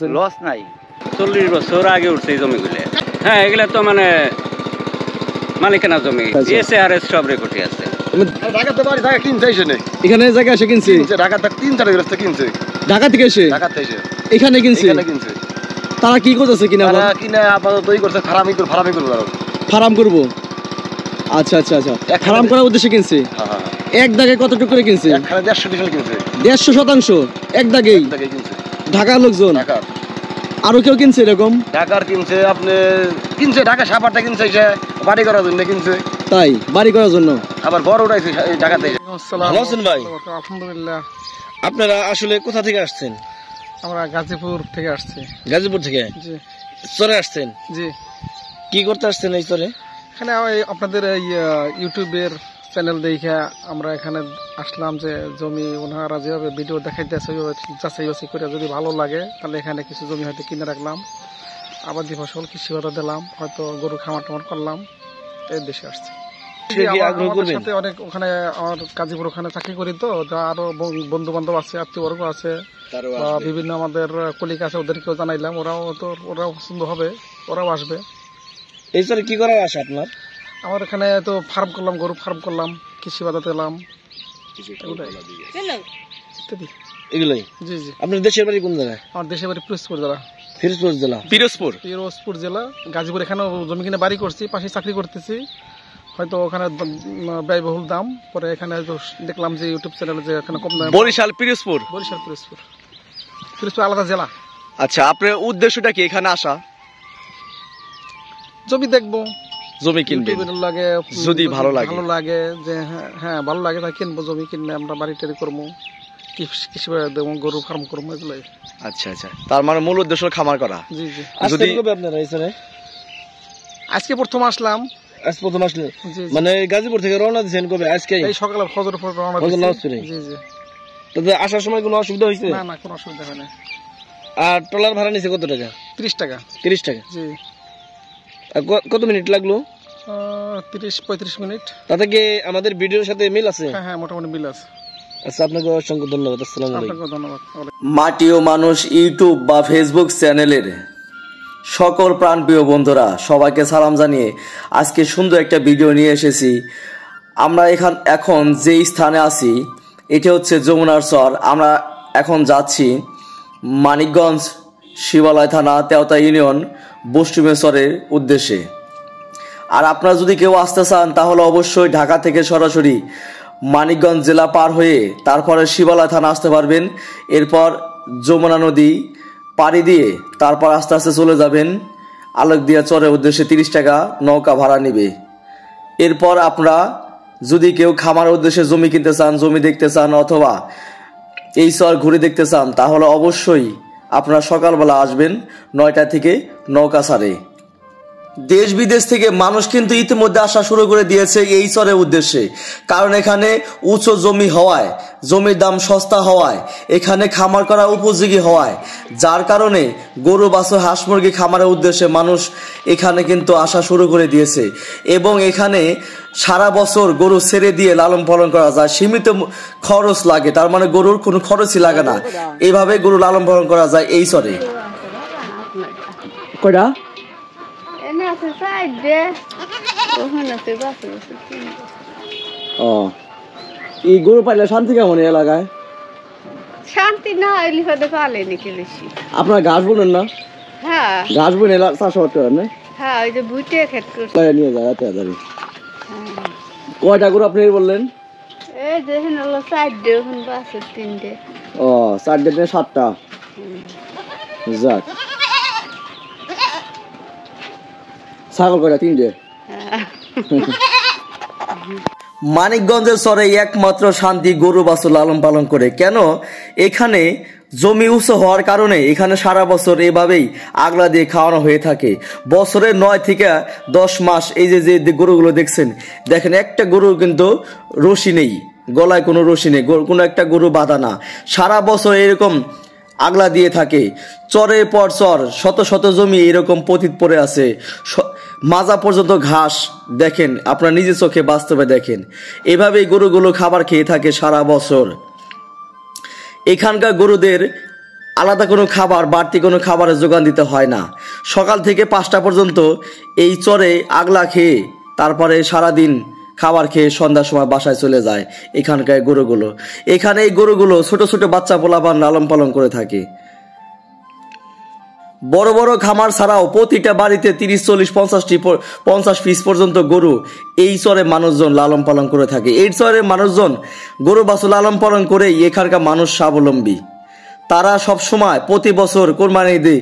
Loss নাই। 40 বছর আগে উঠছে এই জমিগুলো। হ্যাঁ, এগুলা তো মানে মালিকানা জমি, এসআরএস সব রেকর্ডই আছে। ঢাকাতে বাড়ি জায়গা কিনছে এসে, এখানে জায়গা এসে কিনছে, ঢাকা থেকে 3-4 রাস্তা কিনছে, ঢাকা থেকে এসে এখানে কিনছে। তারা কি করতেছে কিনা? তারা কিনা আপাতত ওই করছে ফার্ম করবো। আচ্ছা আচ্ছা আচ্ছা, ফার্ম করার উদ্দেশ্যে কিনছে। এক দাগে কতটুকু করে কিনছে? 150 কিনছে। 150% এক দাগেই কিনছে ঢাকার লোকজন। আরো কেউ কিনছে এরকম? ঢাকার কিনছে, আপনি কিনছে ঢাকা সাপারটা কিনছে, বাড়ি করার জন্য কিনছে। তাই বাড়ি করার জন্য আবার বড় উঠাইছে ঢাকাতে। ভালো আছেন ভাই? আলহামদুলিল্লাহ। আপনারা আসলে কোথা থেকে আসছেন? আমরা গাজীপুর থেকে আসছি। গাজীপুর থেকে? জি। চরে আসছেন? জি। কি করতে আসছেন এই চরে? এখানে আপনাদের ইউটিউবের চ্যানেল দেখে আমরা এখানে আসলাম, যে জমি ওনারা যেভাবে ভিডিও দেখাইতেছে যাচাই বাছাই করে যদি ভালো লাগে তাহলে এখানে কিছু জমি হয়তো কিনে রাখলাম, আবাদি ফসল কৃষি কথা দিলাম, হয়তো গরু খামার টামার করলাম, এই দেশে আসছে। সাথে অনেক ওখানে আমার গাজীপুর ওখানে চাকরি করি, তো আরো বন্ধু বান্ধব আছে, আত্মীয় বর্গ আছে, বিভিন্ন আমাদের কলিগ আছে, ওদেরকেও জানাইলাম, ওরাও পছন্দ হবে, ওরাও আসবে। এই চরে কি করার আশা আপনার? আমার এখানে তো ফার্ম করলাম, গরু ফার্ম করলাম, কৃষি বাজার দিলাম, এগুলোই। জি জি। আপনার দেশের বাড়ি কোন জায়গায়? আমার দেশের বাড়ি পিরোজপুর জেলা। পিরোজপুর জেলা, গাজীপুর। এখানে জমি কিনে বাড়ি করছি, পাশে চাকরি করতেছি, হয়তো ওখানে ব্যয়বহুল দাম, পরে এখানে দেখলাম যে ইউটিউব চ্যানেলে যে এখানে কম দাম। বরিশাল পিরোজপুর আলাদা জেলা। আচ্ছা, আপনার উদ্দেশ্যটা কি এখানে আসা? জমি দেখবো, জমি কিনবে লাগে, যদি ভালো লাগে যে হ্যাঁ ভালো লাগে তাই কিনবো, জমি কিনে আমরা বাড়ি টাড়ি করবো, কৃষি দেবো, গরু ফার্ম করবো, এগুলাই। আচ্ছা আচ্ছা, তার মানে মূল উদ্দেশ্য খামার করা। জি জি। যদি আপনারা আজকে প্রথম আসলাম। আজ প্রথম আসলে মানে গাজীপুর থেকে রওনা দিয়েছেন কবে? আজকে এই সকালে ফজর পর রওনা দিয়েছি। জি জি। তবে আসার সময় কোনো অসুবিধা হয়েছে? না না, কোনো অসুবিধা হয় না। আর ট্রলার ভাড়া নিছে কত টাকা? 30 টাকা। 30 টাকা? জি। কত মিনিট লাগলো? 30-35 মিনিট। তাতে কি আমাদের ভিডিওর সাথে মিল আছে? হ্যাঁ হ্যাঁ, মোটামুটি মিল আছে। আচ্ছা, আপনাকে অসংখ্য ধন্যবাদ। আসসালামু আলাইকুম। আপনাকে ধন্যবাদ। মাটি ও মানুষ ইউটিউব বা ফেসবুক চ্যানেলের সকল প্রাণপ্রিয় বন্ধুরা সবাইকে সালাম জানিয়ে আজকে সুন্দর একটা ভিডিও নিয়ে এসেছি। আমরা এখন যেই স্থানে আছি এটি হচ্ছে যমুনার চর। আমরা এখন যাচ্ছি মানিকগঞ্জ শিবালয় থানা তেওতা ইউনিয়ন বস্টুমেশ্বরের উদ্দেশ্যে। আর আপনারা যদি কেউ আসতে চান তাহলে অবশ্যই ঢাকা থেকে সরাসরি মানিকগঞ্জ জেলা পার হয়ে তারপরে শিবালয় থানা আসতে পারবেন। এরপর যমুনা নদী পাড়ি দিয়ে তারপর আস্তে আস্তে চলে যাবেন আলোকদিয়া চরের উদ্দেশ্যে। 30 টাকা নৌকা ভাড়া নেবে। এরপর আপনারা যদি কেউ খামারের উদ্দেশ্যে জমি কিনতে চান, জমি দেখতে চান, অথবা এই চর ঘুরে দেখতে চান তাহলে অবশ্যই আপনারা সকালবেলা আসবেন 9টা থেকে নৌকা ছাড়ে। দেশ বিদেশ থেকে মানুষ কিন্তু ইতিমধ্যে আসা শুরু করে দিয়েছে এই চরের উদ্দেশ্যে, কারণ এখানে উঁচু জমি হওয়ায়, জমির দাম সস্তা হওয়ায়, এখানে খামার করা উপযোগী হওয়ায়, যার কারণে গরু বাছুর হাঁস মুরগি খামারের উদ্দেশ্যে মানুষ এখানে কিন্তু আসা শুরু করে দিয়েছে। এবং এখানে সারা বছর গরু ছেড়ে দিয়ে লালন পালন করা যায়, সীমিত খরচ লাগে, তার মানে গরুর কোনো খরচই লাগে না, এইভাবে গরু লালন পালন করা যায় এই চরে। কয়টা এই গরু পাইলে শান্তি কেমন এলাকায়? শান্তি না হইলে পালে নাকি বেশি। আপনার ঘাস বলেন না? হ্যাঁ, ঘাস বলে চাষাবাদ করেন না? হ্যাঁ, ওই যে বুটে ক্ষেত করছে নিয়ে যায় তাড়াতাড়ি। কয়টা গরু আপনি বললেন? এই যে হলো 4টে, এখন বাছুর 3টে। ও, 4টে 7টা। যাক, ছাগল কয়টা? 3টে। মানিকগঞ্জের চরে একমাত্র শান্তি গরু বাছুর লালন পালন করে। কেন? এখানে জমি উঁচু হওয়ার কারণে এখানে সারা বছর এভাবেই আগলা দিয়ে খাওয়ানো হয়ে থাকে। বছরে 9 থেকে 10 মাস এই যে গরুগুলো দেখছেন, দেখেন একটা গরু কিন্তু রশি নেই, গলায় কোনো রশি নেই, কোনো একটা গরু বাঁধা না, সারা বছর এরকম আগলা দিয়ে থাকে। চরের পর চর, শত শত জমি এরকম পতিত পড়ে আছে, মাজা পর্যন্ত ঘাস দেখেন, আপনারা নিজে চোখে বাস্তবে দেখেন। এভাবেই গরুগুলো খাবার খেয়ে থাকে সারা বছর। এখানকার গরুদের আলাদা কোনো খাবার, বাড়তি কোনো খাবারের যোগান দিতে হয় না। সকাল থেকে 5টা পর্যন্ত এই চরে আগলা খেয়ে তারপরে সারাদিন খাবার খেয়ে সন্ধ্যার সময় বাসায় চলে যায় এখানকার গরুগুলো। এখানে এই গরুগুলো ছোট ছোট বাচ্চা পোলাপান লালন পালন করে থাকে। বড় বড় খামার ছাড়াও প্রতিটা বাড়িতে 30-40-50 পিস পর্যন্ত গরু এই চরে মানুষজন লালন পালন করে থাকে। এই চরের মানুষজন গরু বাছুর লালন পালন করেই এখানকার মানুষ স্বাবলম্বী। তারা সব সময় প্রতি বছর কোরবানি ঈদে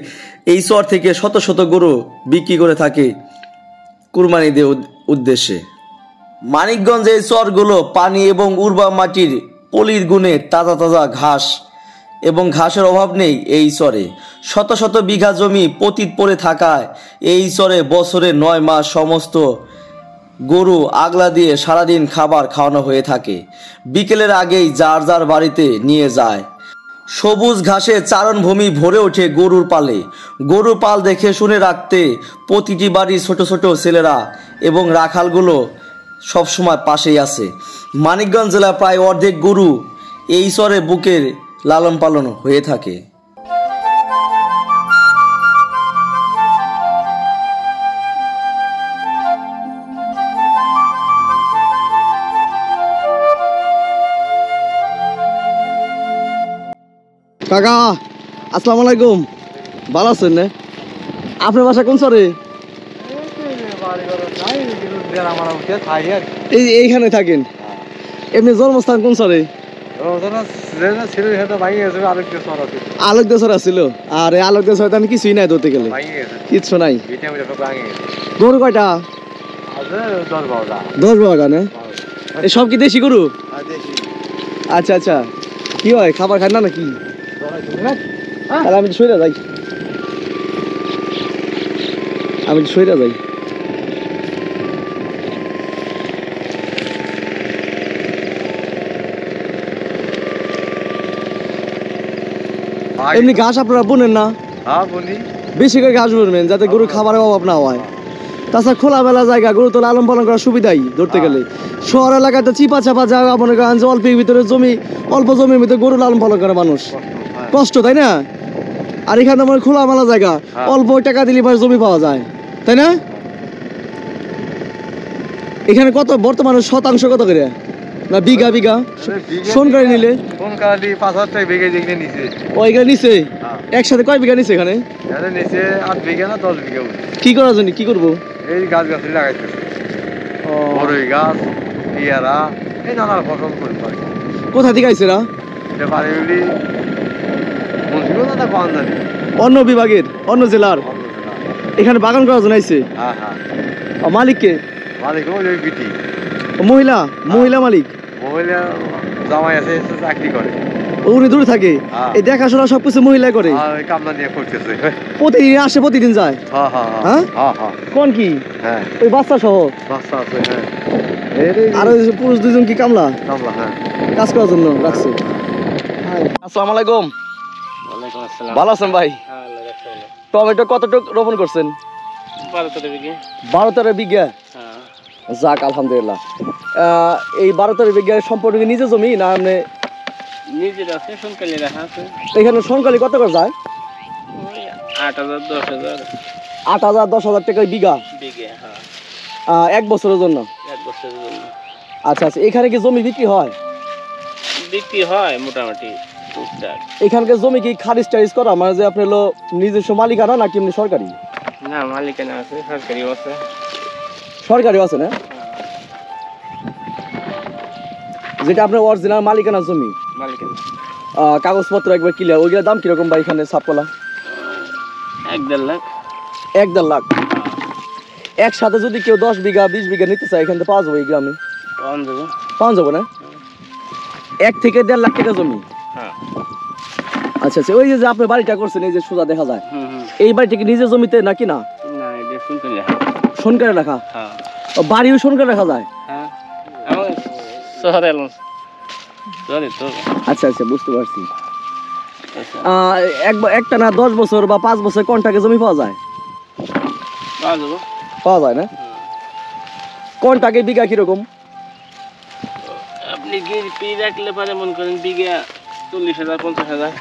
এই চর থেকে শত শত গরু বিক্রি করে থাকে কোরবানি ঈদের উদ্দেশ্যে। মানিকগঞ্জ এই চরগুলো পানি এবং উর্বর মাটির পলির গুণে তাজা তাজা ঘাস এবং ঘাসের অভাব নেই এই চরে। শত শত বিঘা জমি পতিত পড়ে থাকায় এই চরে বছরে 9 মাস সমস্ত গরু আগলা দিয়ে সারাদিন খাবার খাওয়ানো হয়ে থাকে। বিকেলের আগেই যার যার বাড়িতে নিয়ে যায়। সবুজ ঘাসে চারণভূমি ভরে ওঠে গরুর পালে। গরুর পাল দেখে শুনে রাখতে প্রতিটি বাড়ির ছোট ছোট ছেলেরা এবং রাখালগুলো সবসময় পাশেই আছে। মানিকগঞ্জ জেলার প্রায় অর্ধেক গরু এই চরে বুকের লালন পালন হয়ে থাকে। কাকা আসসালামু আলাইকুম, ভালো আছেন না? আপনার বাসা কোন চরে? এইখানে থাকেন? এমনি জন্মস্থান কোন চরে? আলোকদা চর ছিল। আর এই আলোকদা চরে আমি কিছুই নাই, ধরতে গেলে কিচ্ছু নাই। গরু কয়টা? 10-12টা না? এই সব কি দেশি গরু? আচ্ছা আচ্ছা, কি হয় খাবার খায় না নাকি? তাহলে আমি সইরা যাই, সইরা যাই। এমনি ঘাস আপনারা বোনেন না? বেশি করে ঘাস বুনবেন যাতে গরু খাবারের অভাব না হয়। তাছাড়া খোলামেলা জায়গা, গরু তো লালন পালন করার সুবিধাই ধরতে গেলে। শহর এলাকাতে চিপা চাপা জায়গা মনে করেন যে অল্পের ভিতরে জমি, অল্প জমির ভিতরে গরু লালন পালন করে মানুষ কষ্ট, তাই না? আর এখানে আমার খোলামেলা জায়গা, অল্প টাকা দিলে জমি পাওয়া যায়, তাই না? এখানে কত বর্তমানে শতাংশ কত করে না বিঘা? বিঘা সোনকারি নিলে ওইখানে নিচে একসাথে কয় বিঘা নিচে? এখানে 8 বিঘা না 10 বিঘা। কি করার জন্য, কি করবো? এই গাছ গাছালি লাগাইতেছে, বড়ই গাছ, পেয়ারা, এই নানা ফসল করে। কোথা থেকে আইছে না? অন্য বিভাগের, অন্য জেলার। এখানে বাগান করার জন্য আইছে। মালিককে? মালিক মহিলা? মহিলা মালিক? মহিলা জামাই আছে, চাকরি করে। উনি দূরে থাকে, এই দেখাশোনা সবকিছু মহিলা করে। কামনা নিয়ে করতেছে, প্রতিদিন আসে, প্রতিদিন যায়। কোন কি ওই বাচ্চা সহ? বাচ্চা আছে, আর পুরুষ 2জন কি কামলা কাজ করার জন্য রাখছে। আসসালামু আলাইকুম। ভালো আছেন ভাই? টমেটো কতটুকু রোপণ করছেন? 12-13 বিঘা। যাক আলহামদুলিল্লাহ। এই 12-13 বিঘা সম্পূর্ণ নিজে জমি না আপনি? নিজের আছে, সোনকালি রাখা আছে। এখানে সোনকালি কত করে যায়? 8,000-10,000। 8,000-10,000 টাকা বিঘা? এক বছরের জন্য? এক বছরের জন্য। আচ্ছা আচ্ছা, এখানে কি জমি বিক্রি হয়? বিক্রি হয় মোটামুটি টুকটাক। এখানকার জমি কি খারিজ টারিজ করা, মানে যে আপনার নিজস্ব মালিকানা নাকি এমনি সরকারি? না, মালিকানা আছে, সরকারিও আছে। সরকারিও আছে না? যেটা আপনার অরিজিনাল মালিকানা জমি, মালিকানা কাগজপত্র একবার ক্লিয়ার, ওইগুলোর দাম কিরকম ভাই এখানে সাপকলা? 1-1.5 লাখ। 1-1.5 লাখ। একসাথে যদি কেউ 10 বিঘা 20 বিঘা নিতে চায় এখান থেকে পাওয়া যাবে? এই গ্রামে পাওয়া যাবে না? 1 থেকে 1.5 লাখ টাকা জমি। আচ্ছা আচ্ছা, ওই যে আপনার বাড়িটা করছেন, এই যে সোজা দেখা যায়, এই বাড়িটা কি নিজের জমিতে নাকি না? সোনকারে রাখা? বাড়িও সোনকারে রাখা যায়? আচ্ছা আচ্ছা, বুঝতে পারছি। একটা না 10 বছর বা 5 বছর কন্ট্রাক্টে জমি পাওয়া যায়? পাওয়া যায় না? কন্ট্রাক্টে বিঘা কিরকম? আপনি রাখলে পারে মনে করেন বিঘা 40,000-50,000।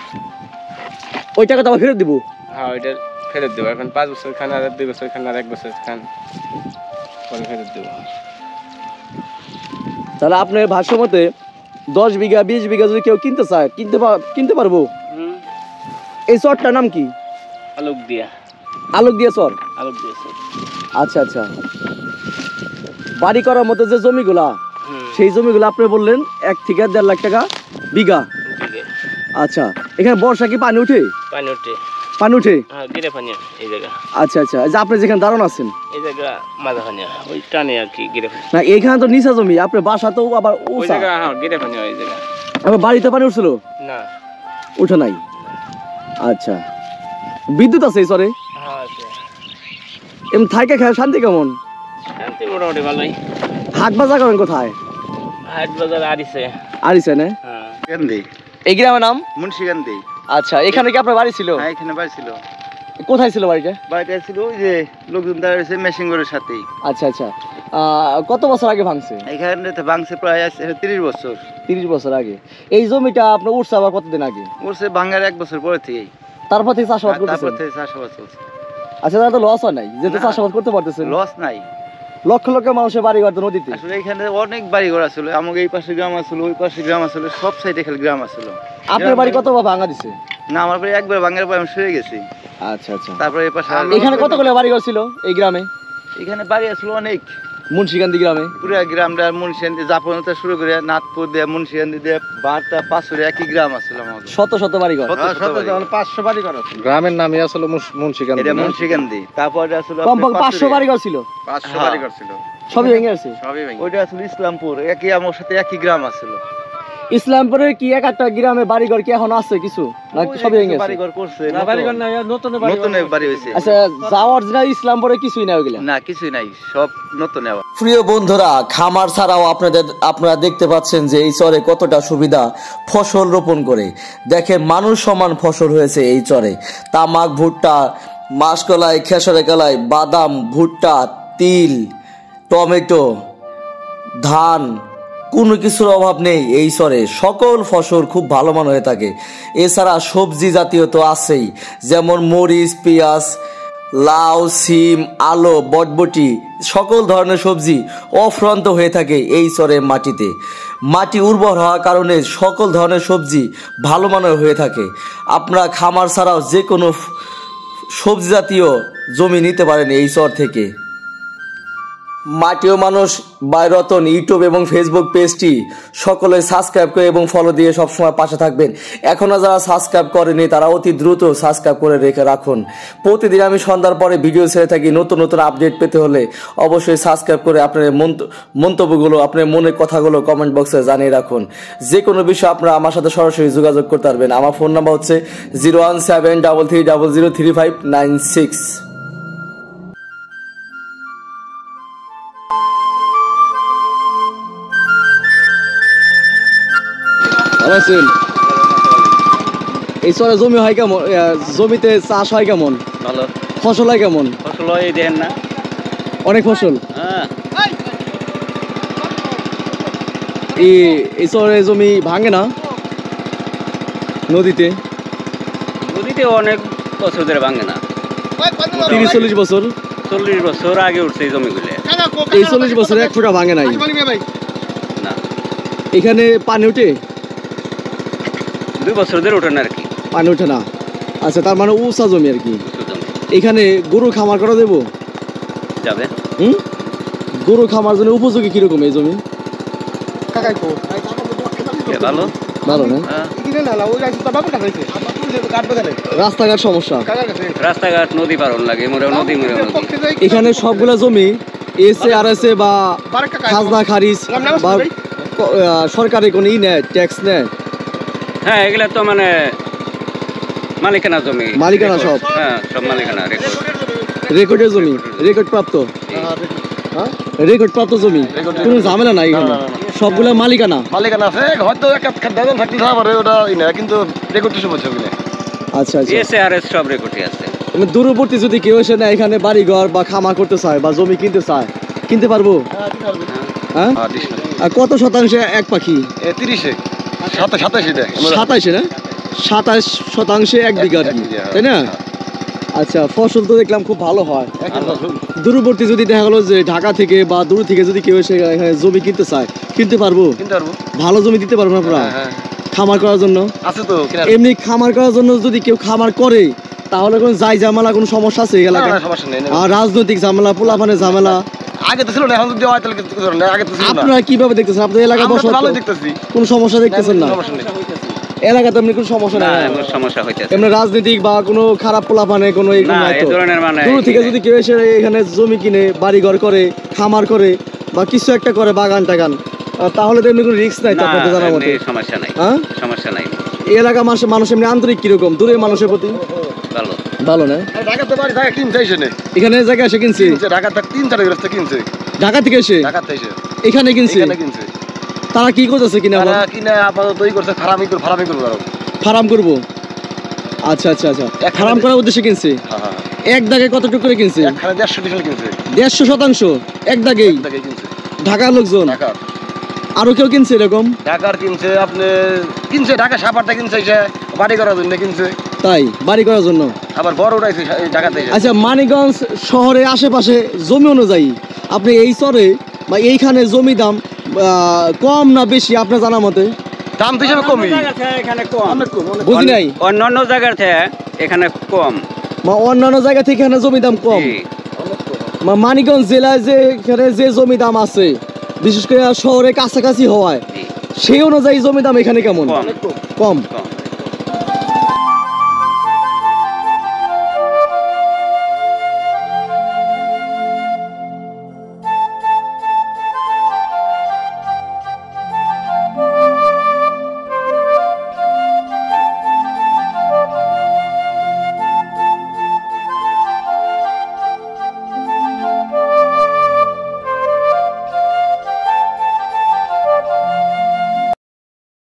ওই টাকা তো আবার ফেরত দিব? হ্যাঁ ওইটা ফেরত দেবো, এখন 5 বছর খান আর 2 বছর খান আর 1 বছর খান পরে ফেরত দেবো। তাহলে আপনার ভাষ্য মতে 10 বিঘা 20 বিঘা যদি কেউ কিনতে চায় কিনতে পারবো? এই চরটার নাম কি? আলোক দিয়া চর। আচ্ছা আচ্ছা। বাড়ি করার মতো যে জমিগুলা, সেই জমিগুলো আপনি বললেন 1 থেকে 1.5 লাখ টাকা বিঘা। আচ্ছা, এখানে বর্ষা কি পানি উঠে? পানি উঠে? হ্যাঁ, গিরে পানি এই জায়গা। আচ্ছা আচ্ছা, যে আপনি যেখানে দাঁড়ানো আছেন এই জায়গা মাঝা পানি, ওই টানে আর কি গিরে পানি। না, এখানে তো নিচা জমি, আপনার বাসা তো আবার ওই জায়গা। হ্যাঁ, গিরে পানি ওই জায়গা। আবার বাড়িতে পানি উঠছিল? না, উঠে নাই। আচ্ছা, বিদ্যুৎ আছে এই চরে? হ্যাঁ আছে। এমনি থাকে খায় শান্তি কেমন? শান্তি মোটামুটি ভালোই। হাট বাজার করেন কোথায়? হাট বাজার আরিছে। আরিছে না? হ্যাঁ। গান্ধী, এই গ্রামের নাম মুন্সিগান্ধী। আচ্ছা, এখানে কি আপনার বাড়ি ছিল? হ্যাঁ, এখানে বাড়ি ছিল। কোথায় ছিল বাড়িটা? বাড়িটা ছিল ওই যে লোকজন দাঁড়িয়েছে মেশিনগড়ের সাথেই। আচ্ছা আচ্ছা। কত বছর আগে ভাঙছে? এখানে তো ভাঙছে প্রায় 30 বছর। 30 বছর আগে। এই জমিটা আপনার উঠছে আবার কতদিন আগে? উঠছে ভাঙার 1 বছর পরে থেকেই। তারপর থেকে চাষাবাদ করতেছেন? তারপর থেকে চাষাবাদ চলছে। আচ্ছা, তাহলে তো লস হয় নাই যেহেতু চাষাবাদ করতে পারতেছেন? লস নাই। লক্ষ লক্ষ মানুষের বাড়ি ঘর তো নদীতে। আসলে এখানে অনেক বাড়ি ঘর ছিল, আমাকে এই পাশে গ্রাম আছিল, ওই পাশে গ্রাম আছিল, সব সাইডে খালি গ্রাম আছিল। আপনার বাড়ি কতবার ভাঙা দিছে? না, আমার বাড়ি একবার ভাঙার পর আমি সরে গেছি। আচ্ছা আচ্ছা। তারপরে এই পাশে এখানে কতগুলো বাড়ি ঘর ছিল এই গ্রামে? এখানে বাড়ি আছিল অনেক, মুন্সিগান্ধী গ্রামে। পুরো গ্রামটা মুন্সিগান্ধী জাফরনতা শুরু করে নাথপুর দিয়ে মুন্সিগান্ধী দিয়ে বারটা পাঁচরে একই গ্রাম আছিল আমাদের। শত শত বাড়ি ঘর। 500 বাড়ি ঘর আছে। গ্রামের নামই আসলে মুন্সিগান্ধী। এটা মুন্সিগান্ধী। তারপরে আসলে কমপক্ষে 500 বাড়ি ঘর ছিল। 500 বাড়ি ঘর ছিল। সবই ভেঙে গেছে? সবই ভেঙে। ওইটা আসলে ইসলামপুর, একই আমার সাথে একই গ্রাম আছিল। ইসলামপুরের কি এক একটা গ্রামে বাড়ি ঘর কি এখন আছে কিছু, না সবই ভেঙে গেছে? বাড়ি ঘর করছে না, বাড়ি ঘর নাই, নতুন বাড়ি হইছে। আচ্ছা, যাওয়ার অরিজিনাল ইসলামপুরে কিছুই না ওইগুলা? না, কিছুই নাই, সব নতুন। প্রিয় বন্ধুরা, খামার ছাড়াও আপনারা দেখতে পাচ্ছেন যে এই চরে কতটা সুবিধা ফসল রোপণ করে। দেখেন, মানুষ সমান ফসল হয়েছে এই চরে। তামাক, ভুট্টা, মাসকলাই, খেসারি কলাই, বাদাম, ভুট্টা, তিল, টমেটো, ধান, কোনো কিছুর অভাব নেই এই চরে। সকল ফসল খুব ভালো মান হয়ে থাকে। এছাড়া সবজি জাতীয় তো আছেই, যেমন মরিচ, পেঁয়াজ, লাউ, সিম, আলু, বটবটি, সকল ধরনের সবজি অফুরন্ত হয়ে থাকে এই চরের মাটিতে। মাটি উর্বর হওয়ার কারণে সকল ধরনের সবজি ভালো মানের হয়ে থাকে। আপনারা খামার ছাড়াও যে কোনো সবজি জাতীয় জমি নিতে পারেন এই চর থেকে। মাটি ও মানুষ বাই রতন ইউটিউব এবং ফেসবুক পেজটি সকলে সাবস্ক্রাইব করে এবং ফলো দিয়ে সবসময় পাশে থাকবেন। এখনও যারা সাবস্ক্রাইব করেনি তারা অতি দ্রুত সাবস্ক্রাইব করে রেখে রাখুন। প্রতিদিন আমি সন্ধ্যার পরে ভিডিও ছেড়ে থাকি। নতুন নতুন আপডেট পেতে হলে অবশ্যই সাবস্ক্রাইব করে আপনার মন্তব্যগুলো, আপনার মনের কথাগুলো কমেন্ট বক্সে জানিয়ে রাখুন। যে কোনো বিষয় আপনারা আমার সাথে সরাসরি যোগাযোগ করতে পারবেন। আমার ফোন নাম্বার হচ্ছে 01733003596। এই চরে জমি হয় কেমন? জমিতে চাষ হয় কেমন? ভালো। ফসল হয় কেমন? ফসল হয় দেখেন না, অনেক ফসল। হ্যাঁ। এই চরে জমি ভাঙে না? নদীতে অনেক বছর ধরে ভাঙে না। 30-40 বছর? 40 বছর আগে উঠছে এই জমিগুলো। এই 40 বছরে এক ফোঁটা ভাঙে নাই না। এখানে পানি উঠে? 2 বছর ধরে ওঠে না আর কি, পানি ওঠে না। আচ্ছা, তার মানে উঁচা জমি আর কি। এখানে গরু খামার করা দেবো? যাবে। গরু খামার জন্য উপযোগী কিরকম এই জমি? ভালো। ভালো না? রাস্তাঘাট সমস্যা? রাস্তাঘাট, নদী পার লাগে, নদী। এখানে সবগুলা জমি এসএ বা খাজনা খারিজ বা সরকারি কোনো নেয়, ট্যাক্স নেয়? হ্যাঁ, এগুলা তো মানে মালিকানা জমি। মালিকানা সব? হ্যাঁ, সব মালিকানা। রেকর্ডের জমি, রেকর্ড প্রাপ্ত। রেকর্ড প্রাপ্ত জমি, কোনো ঝামেলা নাই এখানে, সবগুলা মালিকানা। আছে, হয়তো একটা দাদন থাকতে পারে, ওটা কিন্তু রেকর্ড সব আছে ওখানে। আচ্ছা আচ্ছা, এসআরএস সব রেকর্ডই আছে। দূরবর্তী যদি কেউ এসে না এখানে বাড়ি ঘর বা খামার করতে চায় বা জমি কিনতে চায়, কিনতে পারবো? হ্যাঁ। আর কত শতাংশে এক পাখি? 30-27 27 না? 27% 1 বিঘা আর কি, বিঘা, তাই না? আচ্ছা, ফসল তো দেখলাম খুব ভালো হয়। দূরবর্তী যদি দেখা গেলো যে ঢাকা থেকে বা দূর থেকে যদি কেউ এসে এখানে জমি কিনতে চায়, কিনতে পারবো? কিনতে পারবো। ভালো জমি দিতে পারবো না আপনারা হ্যাঁ, খামার করার জন্য? আছে তো কিনা এমনি খামার করার জন্য যদি কেউ খামার করে তাহলে কোনো যাই ঝামেলা কোনো সমস্যা আছে এই এলাকায়? সমস্যা নেই। আর রাজনৈতিক ঝামেলা, পোলাপানের ঝামেলা আগে তো ছিল না, এখন যদি হয় তাহলে কিছু করার নেই, আগে তো ছিল না। আপনারা কিভাবে দেখতেছেন? আপনাদের এলাকায় আমরা তো বসবাস ভালোই দেখতেছি। কোনো সমস্যা দেখতেছেন না? সমস্যা নেই। এলাকাতে এমনি কোনো সমস্যা না নাই? এমন সমস্যা হইতেছে এমনি রাজনৈতিক বা কোনো খারাপ পোলাপানে কোনো এই না, নাই এই তো? ধরনের মানে দূর থেকে কি যদি কেউ এসে এখানে জমি কিনে বাড়ি ঘর করে, খামার করে বা কিছু একটা করে, বাগান টাগান, তাহলে তো এমনি কোনো রিস্ক নাই তো না, আপনাদের জানার মতে? এমনি সমস্যা নাই, হ্যাঁ, সমস্যা নাই, এই এলাকার মানুষ এমনি আন্তরিক কিরকম দূরের মানুষের প্রতি? ভালো। ভালো না? ঢাকাতে বাড়ি ঢাকা কিনছে এসে নে। এখানে জায়গা এসে কিনছে? ঢাকাতে 3-4 রাস্তা কিনছে। ঢাকা থেকে এসে ঢাকাতে এসে এখানে কিনছে? এখানে কিনছে। তারা কি করতেছে কিনা? তারা কিনে আপাতত তৈরি করছে, ফার্মিং করবো আরো। ফার্ম করবো? আচ্ছা আচ্ছা আচ্ছা, ফার্ম করার উদ্দেশ্যে কিনছে। হ্যাঁ, এক দাগে কতটুকু করে কিনছে? একখানে 150 ডিসেল কিনছে। 150% এক দাগেই? ঢাকায় কিনছে। ঢাকার লোকজন? ঢাকার আরো কেউ কিনছে এরকম? ঢাকার কিনছে, আপনি কিনছে ঢাকা সাপারটা কিনছে, এসে বাড়ি করার জন্য কিনছে। তাই বাড়ি করার জন্য? আবার বড় উঠাইছে ঢাকাতে এসে। আচ্ছা, মানিকগঞ্জ শহরে আশেপাশে জমি অনুযায়ী আপনি এই চরে বা এইখানে জমি দাম কম না বেশি আপনার জানা মতে? দাম তো হিসাবে কমই, এখানে কম, অনেক কম, অনেক বুঝি নাই। অন্যান্য জায়গার থেকে এখানে কম। অন্যান্য জায়গা থেকে এখানে জমি দাম কম? জি। মানিকগঞ্জ জেলায় যে এখানে যে জমি দাম আছে, বিশেষ করে শহরে কাছাকাছি হওয়ায়, জি। সেই অনুযায়ী জমি দাম এখানে কেমন? কম। কম?